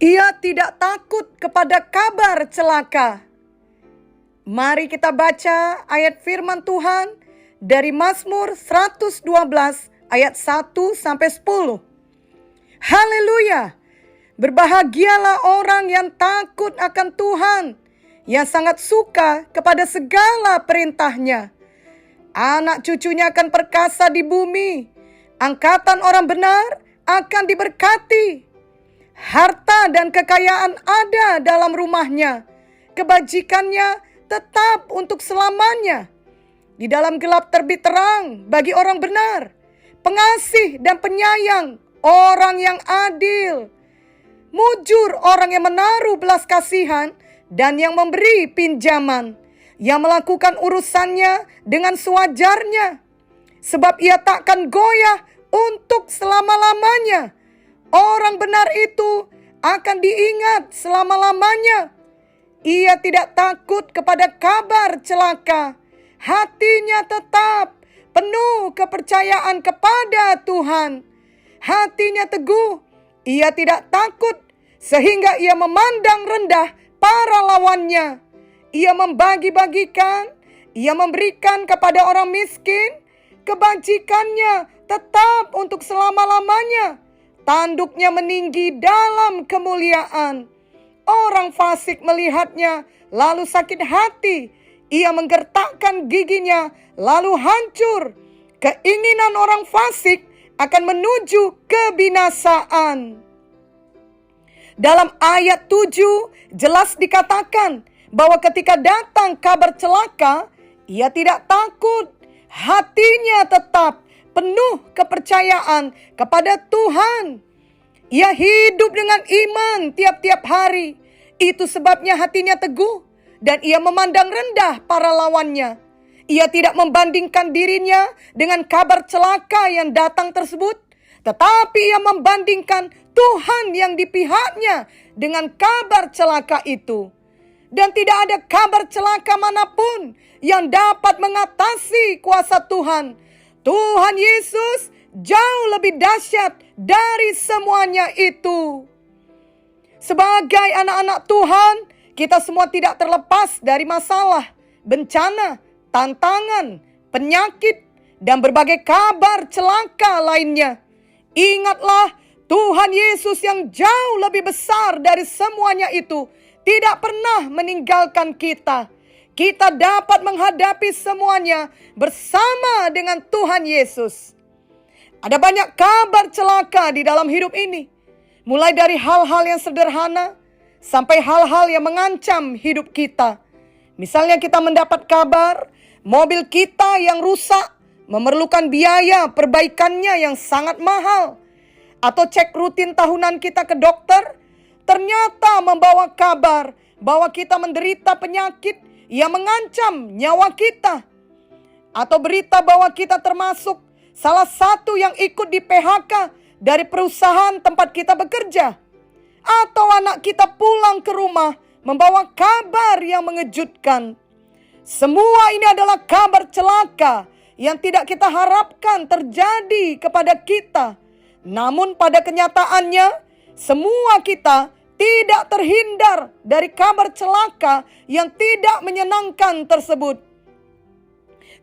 Ia tidak takut kepada kabar celaka. Mari kita baca ayat firman Tuhan dari Mazmur 112 ayat 1 sampai 10. Haleluya! Berbahagialah orang yang takut akan Tuhan, yang sangat suka kepada segala perintahnya. Anak cucunya akan perkasa di bumi, angkatan orang benar akan diberkati. Harta dan kekayaan ada dalam rumahnya, kebajikannya tetap untuk selamanya. Di dalam gelap terbit terang bagi orang benar, pengasih dan penyayang orang yang adil. Mujur orang yang menaruh belas kasihan dan yang memberi pinjaman, yang melakukan urusannya dengan sewajarnya, sebab ia takkan goyah untuk selama-lamanya. Orang benar itu akan diingat selama-lamanya. Ia tidak takut kepada kabar celaka. Hatinya tetap penuh kepercayaan kepada Tuhan. Hatinya teguh. Ia tidak takut sehingga ia memandang rendah para lawannya. Ia membagi-bagikan, ia memberikan kepada orang miskin. Kebajikannya tetap untuk selama-lamanya. Tanduknya meninggi dalam kemuliaan. Orang fasik melihatnya lalu sakit hati. Ia menggertakkan giginya lalu hancur. Keinginan orang fasik akan menuju kebinasaan. Dalam ayat 7 jelas dikatakan bahwa ketika datang kabar celaka, ia tidak takut. Hatinya tetap penuh kepercayaan kepada Tuhan. Ia hidup dengan iman tiap-tiap hari. Itu sebabnya hatinya teguh dan ia memandang rendah para lawannya. Ia tidak membandingkan dirinya dengan kabar celaka yang datang tersebut, tetapi ia membandingkan Tuhan yang di pihaknya dengan kabar celaka itu. Dan tidak ada kabar celaka manapun yang dapat mengatasi kuasa Tuhan. Tuhan Yesus jauh lebih dahsyat dari semuanya itu. Sebagai anak-anak Tuhan, kita semua tidak terlepas dari masalah, bencana, tantangan, penyakit, dan berbagai kabar celaka lainnya. Ingatlah, Tuhan Yesus yang jauh lebih besar dari semuanya itu tidak pernah meninggalkan kita. Kita dapat menghadapi semuanya bersama dengan Tuhan Yesus. Ada banyak kabar celaka di dalam hidup ini. Mulai dari hal-hal yang sederhana sampai hal-hal yang mengancam hidup kita. Misalnya kita mendapat kabar mobil kita yang rusak, memerlukan biaya perbaikannya yang sangat mahal. Atau cek rutin tahunan kita ke dokter, ternyata membawa kabar bahwa kita menderita penyakit yang mengancam nyawa kita. Atau berita bahwa kita termasuk salah satu yang ikut di PHK dari perusahaan tempat kita bekerja. Atau anak kita pulang ke rumah membawa kabar yang mengejutkan. Semua ini adalah kabar celaka yang tidak kita harapkan terjadi kepada kita. Namun pada kenyataannya, semua kita tidak terhindar dari kabar celaka yang tidak menyenangkan tersebut.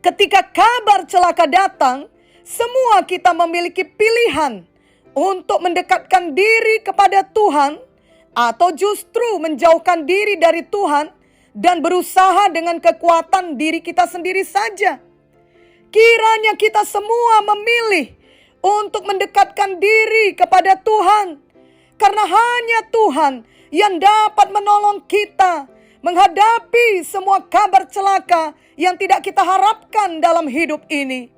Ketika kabar celaka datang, semua kita memiliki pilihan untuk mendekatkan diri kepada Tuhan atau justru menjauhkan diri dari Tuhan dan berusaha dengan kekuatan diri kita sendiri saja. Kiranya kita semua memilih untuk mendekatkan diri kepada Tuhan, karena hanya Tuhan yang dapat menolong kita menghadapi semua kabar celaka yang tidak kita harapkan dalam hidup ini.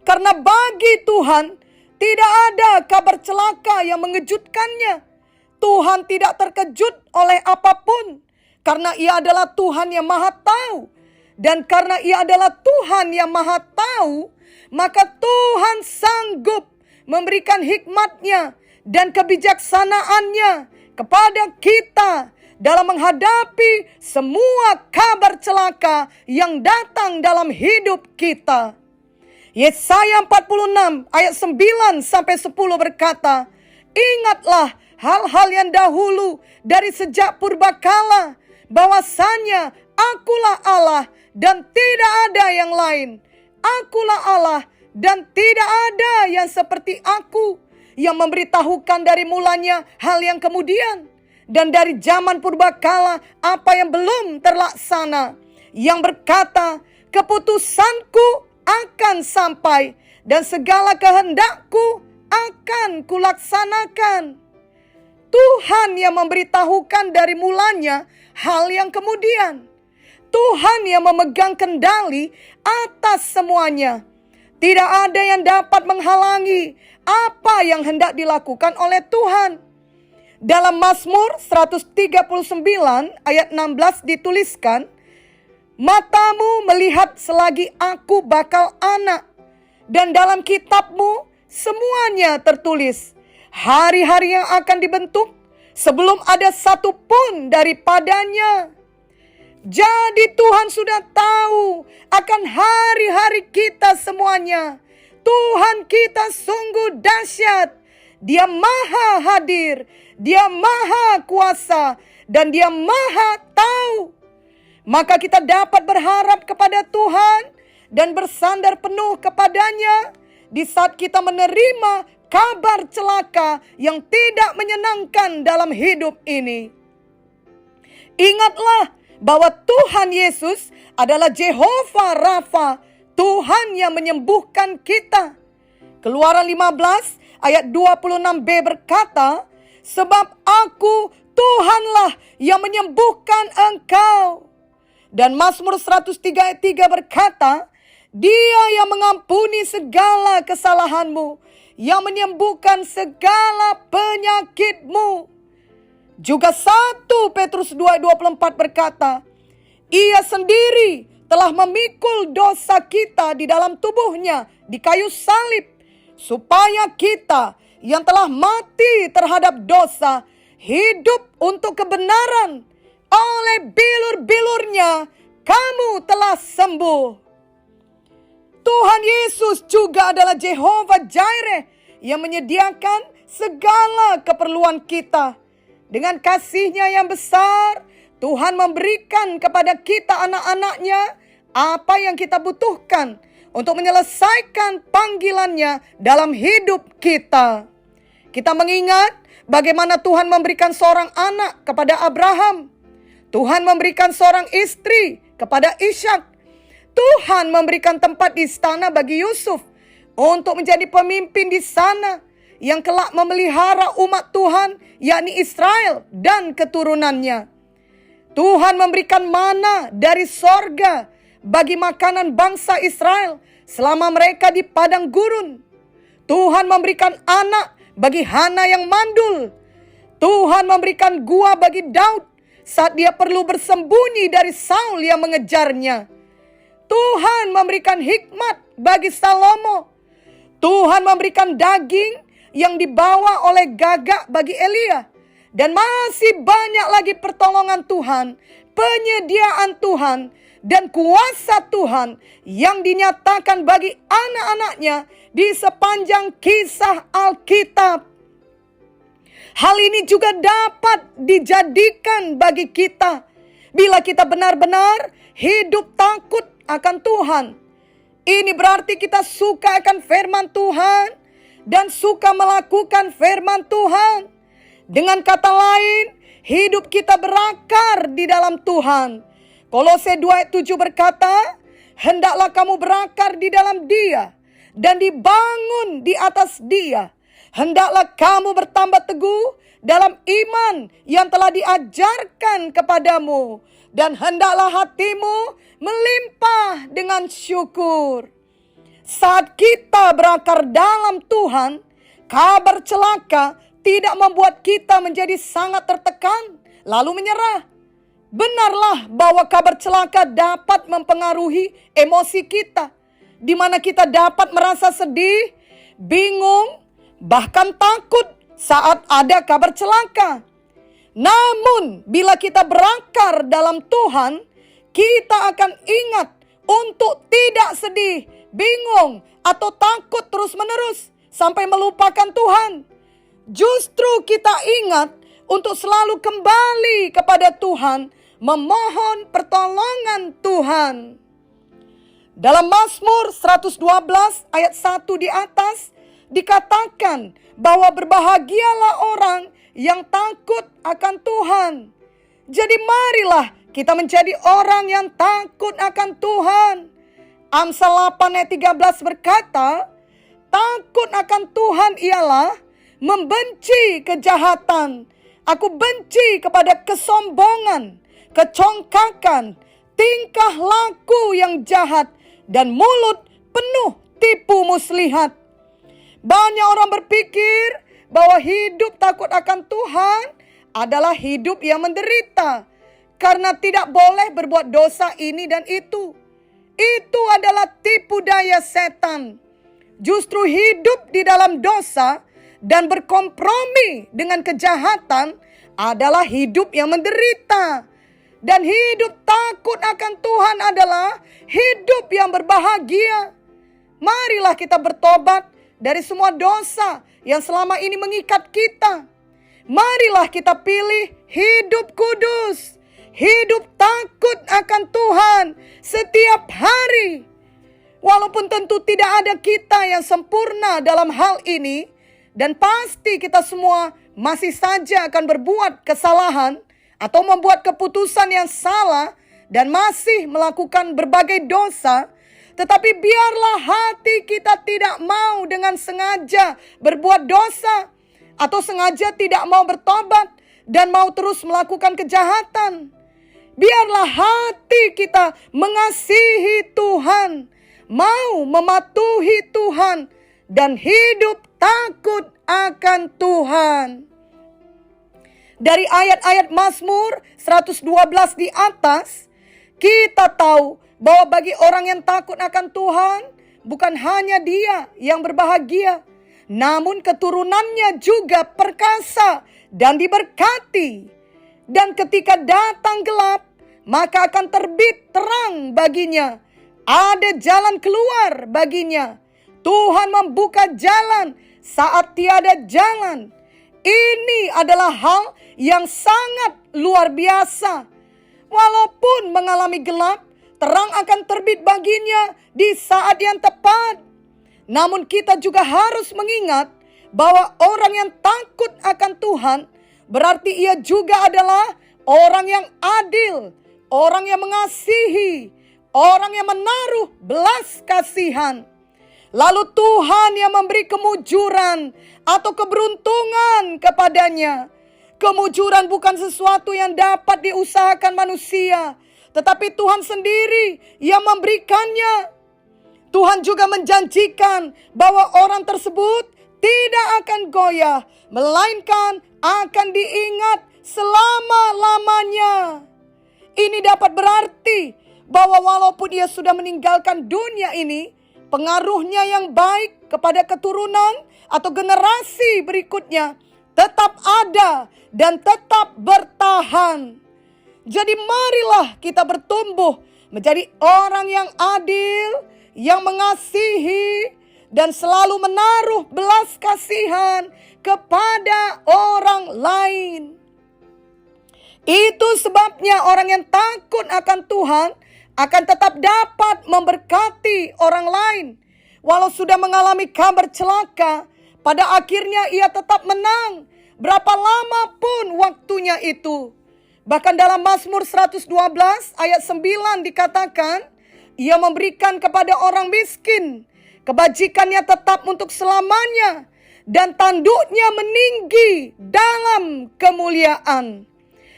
Karena bagi Tuhan tidak ada kabar celaka yang mengejutkannya. Tuhan tidak terkejut oleh apapun, karena Ia adalah Tuhan yang Maha Tahu. Dan karena Ia adalah Tuhan yang Maha Tahu, maka Tuhan sanggup memberikan hikmat-Nya dan kebijaksanaannya kepada kita dalam menghadapi semua kabar celaka yang datang dalam hidup kita. Yesaya 46 ayat 9 sampai 10 berkata, "Ingatlah hal-hal yang dahulu dari sejak purbakala, bahwasannya akulah Allah dan tidak ada yang lain. Akulah Allah dan tidak ada yang seperti aku, yang memberitahukan dari mulanya hal yang kemudian, dan dari zaman purbakala apa yang belum terlaksana, yang berkata, keputusanku akan sampai dan segala kehendakku akan kulaksanakan. Tuhan yang memberitahukan dari mulanya hal yang kemudian. Tuhan yang memegang kendali atas semuanya. Tidak ada yang dapat menghalangi apa yang hendak dilakukan oleh Tuhan. Dalam Mazmur 139 ayat 16 dituliskan, matamu melihat selagi aku bakal anak, dan dalam kitabmu semuanya tertulis, hari-hari yang akan dibentuk sebelum ada satu pun daripadanya. Jadi Tuhan sudah tahu akan hari-hari kita semuanya. Tuhan kita sungguh dahsyat. Dia maha hadir, Dia maha kuasa, dan Dia maha tahu. Maka kita dapat berharap kepada Tuhan dan bersandar penuh kepadanya di saat kita menerima kabar celaka yang tidak menyenangkan dalam hidup ini. Ingatlah bahwa Tuhan Yesus adalah Jehovah Rafa, Tuhan yang menyembuhkan kita. Keluaran 15 ayat 26b berkata, sebab aku Tuhanlah yang menyembuhkan engkau. Dan Mazmur 103 ayat 3 berkata, Dia yang mengampuni segala kesalahanmu, yang menyembuhkan segala penyakitmu. Juga 1 Petrus 2 ayat 24 berkata, Ia sendiri telah memikul dosa kita di dalam tubuhnya di kayu salib, supaya kita yang telah mati terhadap dosa hidup untuk kebenaran. Oleh bilur-bilurnya kamu telah sembuh. Tuhan Yesus juga adalah Jehovah Jireh yang menyediakan segala keperluan kita. Dengan kasih-Nya yang besar, Tuhan memberikan kepada kita anak-anak-Nya apa yang kita butuhkan untuk menyelesaikan panggilan-Nya dalam hidup kita. Kita mengingat bagaimana Tuhan memberikan seorang anak kepada Abraham. Tuhan memberikan seorang istri kepada Ishak. Tuhan memberikan tempat di istana bagi Yusuf untuk menjadi pemimpin di sana yang kelak memelihara umat Tuhan, yakni Israel dan keturunannya. Tuhan memberikan mana dari sorga bagi makanan bangsa Israel selama mereka di padang gurun. Tuhan memberikan anak bagi Hana yang mandul. Tuhan memberikan gua bagi Daud saat dia perlu bersembunyi dari Saul yang mengejarnya. Tuhan memberikan hikmat bagi Salomo. Tuhan memberikan daging yang dibawa oleh Gagak bagi Elia. Dan masih banyak lagi pertolongan Tuhan, penyediaan Tuhan, dan kuasa Tuhan yang dinyatakan bagi anak-anaknya di sepanjang kisah Alkitab. Hal ini juga dapat dijadikan bagi kita bila kita benar-benar hidup takut akan Tuhan. Ini berarti kita suka akan firman Tuhan dan suka melakukan firman Tuhan. Dengan kata lain, hidup kita berakar di dalam Tuhan. Kolose 2 ayat 7 berkata, hendaklah kamu berakar di dalam Dia dan dibangun di atas Dia. Hendaklah kamu bertambah teguh dalam iman yang telah diajarkan kepadamu, dan hendaklah hatimu melimpah dengan syukur. Saat kita berakar dalam Tuhan, kabar celaka tidak membuat kita menjadi sangat tertekan lalu menyerah. Benarlah bahwa kabar celaka dapat mempengaruhi emosi kita, di mana kita dapat merasa sedih, bingung, bahkan takut saat ada kabar celaka. Namun bila kita berakar dalam Tuhan, kita akan ingat untuk tidak sedih, bingung, atau takut terus-menerus sampai melupakan Tuhan. Justru kita ingat untuk selalu kembali kepada Tuhan, memohon pertolongan Tuhan. Dalam Mazmur 112 ayat 1 di atas dikatakan bahwa berbahagialah orang yang takut akan Tuhan. Jadi marilah kita menjadi orang yang takut akan Tuhan. Amsal 8 ayat 13 berkata, takut akan Tuhan ialah membenci kejahatan. Aku benci kepada kesombongan, kecongkakan, tingkah laku yang jahat, dan mulut penuh tipu muslihat. Banyak orang berpikir bahwa hidup takut akan Tuhan adalah hidup yang menderita, karena tidak boleh berbuat dosa ini dan itu. Itu adalah tipu daya setan. Justru hidup di dalam dosa dan berkompromi dengan kejahatan adalah hidup yang menderita. Dan hidup takut akan Tuhan adalah hidup yang berbahagia. Marilah kita bertobat dari semua dosa yang selama ini mengikat kita. Marilah kita pilih hidup kudus, hidup takut akan Tuhan setiap hari. Walaupun tentu tidak ada kita yang sempurna dalam hal ini, dan pasti kita semua masih saja akan berbuat kesalahan atau membuat keputusan yang salah dan masih melakukan berbagai dosa. Tetapi biarlah hati kita tidak mau dengan sengaja berbuat dosa atau sengaja tidak mau bertobat dan mau terus melakukan kejahatan. Biarlah hati kita mengasihi Tuhan, mau mematuhi Tuhan, dan hidup takut akan Tuhan. Dari ayat-ayat Mazmur 112 di atas, kita tahu bahwa bagi orang yang takut akan Tuhan, bukan hanya dia yang berbahagia, namun keturunannya juga perkasa dan diberkati. Dan ketika datang gelap, maka akan terbit terang baginya. Ada jalan keluar baginya. Tuhan membuka jalan saat tiada jalan. Ini adalah hal yang sangat luar biasa. Walaupun mengalami gelap, terang akan terbit baginya di saat yang tepat. Namun kita juga harus mengingat bahwa orang yang takut akan Tuhan berarti ia juga adalah orang yang adil, orang yang mengasihi, orang yang menaruh belas kasihan. Lalu Tuhan yang memberi kemujuran atau keberuntungan kepadanya. Kemujuran bukan sesuatu yang dapat diusahakan manusia, tetapi Tuhan sendiri yang memberikannya. Tuhan juga menjanjikan bahwa orang tersebut tidak akan goyah, melainkan akan diingat selama-lamanya. Ini dapat berarti bahwa walaupun ia sudah meninggalkan dunia ini, pengaruhnya yang baik kepada keturunan atau generasi berikutnya tetap ada dan tetap bertahan. Jadi marilah kita bertumbuh menjadi orang yang adil, yang mengasihi, dan selalu menaruh belas kasihan kepada orang lain. Itu sebabnya orang yang takut akan Tuhan akan tetap dapat memberkati orang lain. Walau sudah mengalami kabar celaka, pada akhirnya ia tetap menang. Berapa lama pun waktunya itu. Bahkan dalam Mazmur 112 ayat 9 dikatakan, ia memberikan kepada orang miskin. Kebajikannya tetap untuk selamanya. Dan tanduknya meninggi dalam kemuliaan.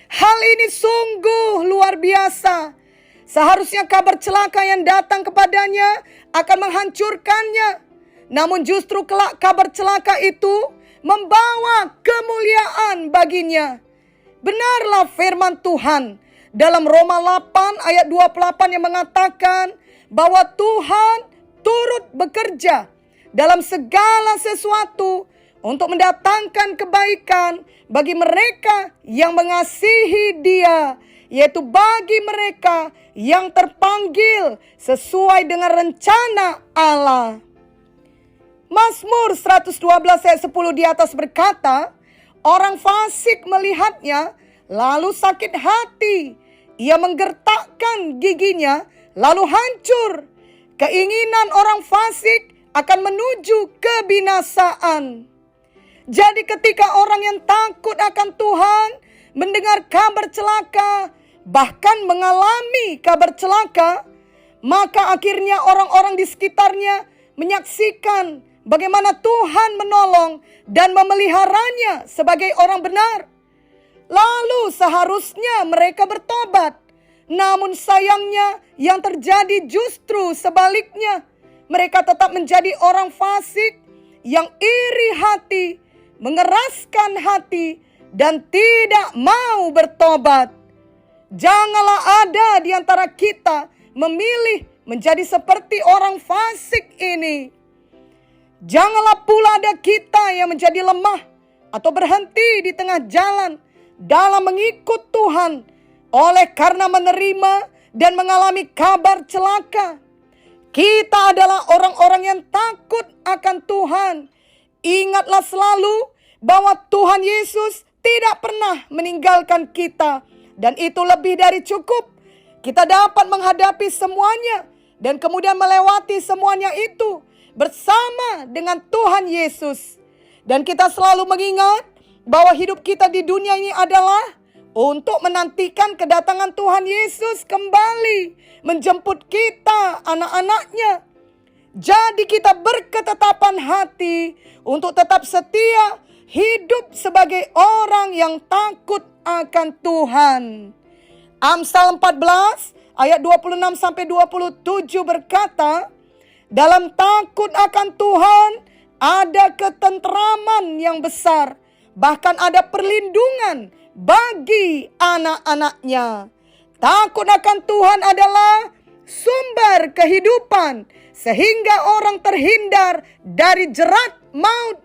Hal ini sungguh luar biasa. Seharusnya kabar celaka yang datang kepadanya akan menghancurkannya. Namun justru kelak kabar celaka itu membawa kemuliaan baginya. Benarlah firman Tuhan dalam Roma 8 ayat 28 yang mengatakan bahwa Tuhan turut bekerja dalam segala sesuatu untuk mendatangkan kebaikan bagi mereka yang mengasihi Dia, yaitu bagi mereka yang terpanggil sesuai dengan rencana Allah. Mazmur 112 ayat 10 di atas berkata, orang fasik melihatnya lalu sakit hati. Ia menggertakkan giginya lalu hancur. Keinginan orang fasik akan menuju kebinasaan. Jadi ketika orang yang takut akan Tuhan mendengar kabar celaka, bahkan mengalami kabar celaka, maka akhirnya orang-orang di sekitarnya menyaksikan bagaimana Tuhan menolong dan memeliharanya sebagai orang benar. Lalu seharusnya mereka bertobat. Namun sayangnya yang terjadi justru sebaliknya. Mereka tetap menjadi orang fasik yang iri hati, mengeraskan hati, dan tidak mau bertobat. Janganlah ada di antara kita memilih menjadi seperti orang fasik ini. Janganlah pula ada kita yang menjadi lemah atau berhenti di tengah jalan dalam mengikut Tuhan oleh karena menerima dan mengalami kabar celaka. Kita adalah orang-orang yang takut akan Tuhan. Ingatlah selalu bahwa Tuhan Yesus tidak pernah meninggalkan kita. Dan itu lebih dari cukup. Kita dapat menghadapi semuanya dan kemudian melewati semuanya itu bersama dengan Tuhan Yesus. Dan kita selalu mengingat bahwa hidup kita di dunia ini adalah untuk menantikan kedatangan Tuhan Yesus kembali menjemput kita, anak-anaknya. Jadi kita berketetapan hati untuk tetap setia hidup sebagai orang yang takut akan Tuhan. Amsal 14 ayat 26 sampai 27 berkata, dalam takut akan Tuhan ada ketentraman yang besar, bahkan ada perlindungan bagi anak-anaknya. Takut akan Tuhan adalah sumber kehidupan sehingga orang terhindar dari jerat maut.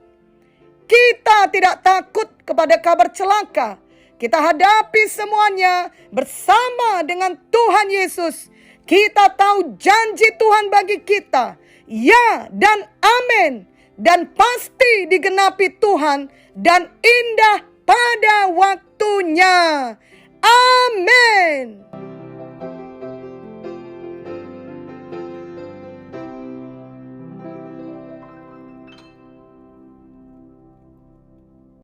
Kita tidak takut kepada kabar celaka. Kita hadapi semuanya bersama dengan Tuhan Yesus. Kita tahu janji Tuhan bagi kita, ya dan amin, dan pasti digenapi Tuhan dan indah pada waktunya. Amin.